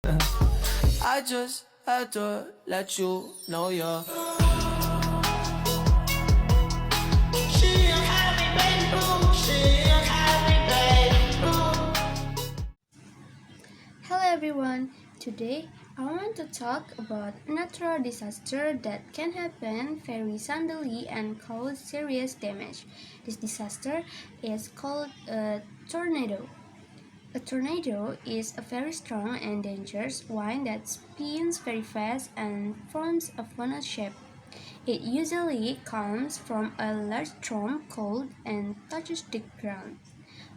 I just had to let you know you're. Hello everyone, today I want to talk about natural disaster that can happen very suddenly and cause serious damage. This disaster is called a tornado. A tornado is a very strong and dangerous wind that spins very fast and forms a funnel shape. It usually comes from a large storm cold and touches the ground.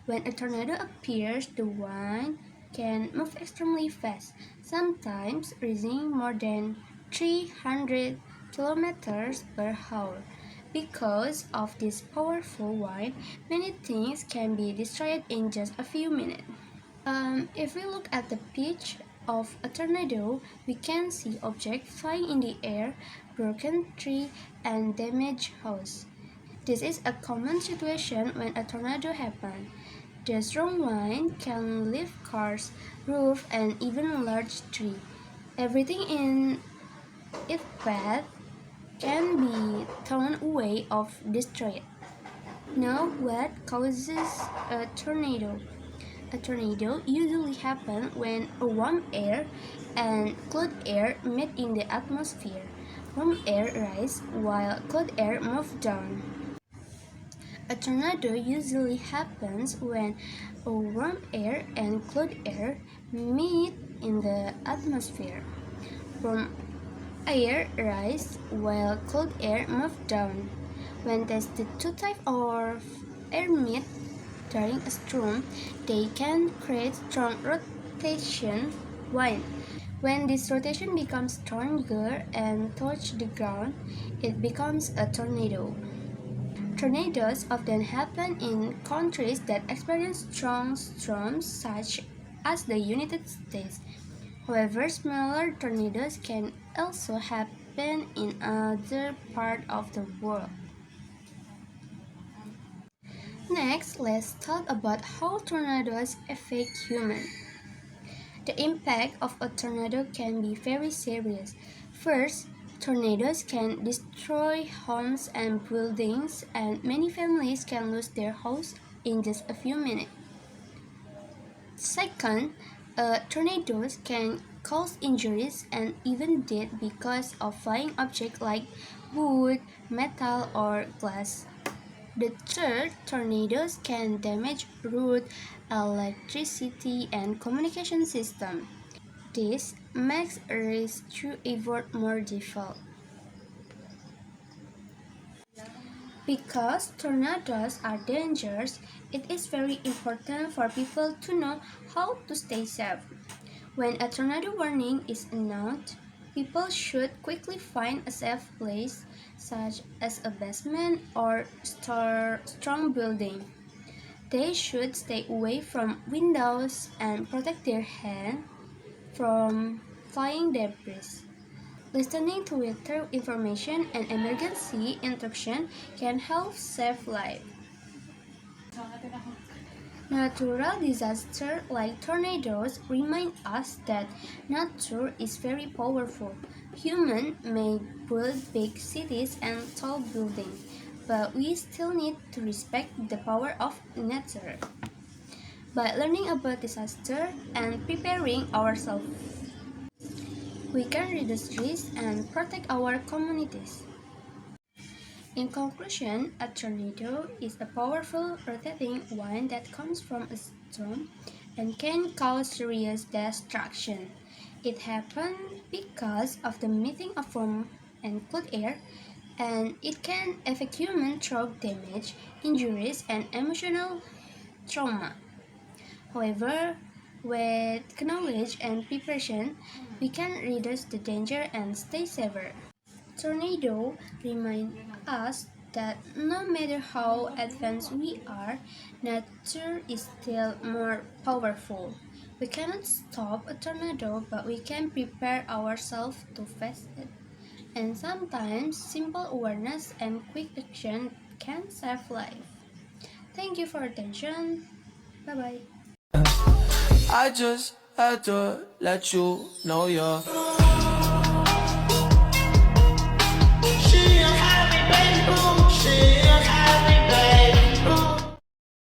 When a tornado appears, the wind can move extremely fast, sometimes reaching more than 300 kilometers per hour. Because of this powerful wind, many things can be destroyed in just a few minutes. If we look at the pitch of a tornado, we can see objects flying in the air, broken tree, and damaged house. This is a common situation when a tornado happens. The strong wind can lift cars, roof, and even large tree. Everything in its path can be thrown away or destroyed. Now, what causes a tornado? A tornado usually happens when a warm air and cold air meet in the atmosphere. Warm air rises while cold air moves down. A tornado usually happens when a warm air and cold air meet in the atmosphere. Warm air rises while cold air moves down. When the two types of air meet during a storm, they can create strong rotation wind. When this rotation becomes stronger and touches the ground, it becomes a tornado. Tornadoes often happen in countries that experience strong storms such as the United States. However, smaller tornadoes can also happen in other parts of the world. Next, let's talk about how tornadoes affect humans. The impact of a tornado can be very serious. First, tornadoes can destroy homes and buildings, and many families can lose their house in just a few minutes. Second, tornadoes can cause injuries and even death because of flying objects like wood, metal, or glass. The third, tornadoes can damage road, electricity, and communication system. This makes rescue effort more difficult. Because tornadoes are dangerous, it is very important for people to know how to stay safe. When a tornado warning is announced, people should quickly find a safe place, such as a basement or strong building. They should stay away from windows and protect their hands from flying debris. Listening to weather information and emergency instruction can help save lives. Natural disasters like tornadoes remind us that nature is very powerful. Humans may build big cities and tall buildings, but we still need to respect the power of nature. By learning about disaster and preparing ourselves, we can reduce risk and protect our communities. In conclusion, a tornado is a powerful rotating wind that comes from a storm and can cause serious destruction. It happens because of the meeting of warm and cold air, and it can affect humans through damage, injuries, and emotional trauma. However, with knowledge and preparation, we can reduce the danger and stay safer. Tornado remind us that no matter how advanced we are, nature is still more powerful. We cannot stop a tornado, but we can prepare ourselves to face it. And sometimes simple awareness and quick action can save life. Thank you for attention. Bye bye. I just had to let you know you're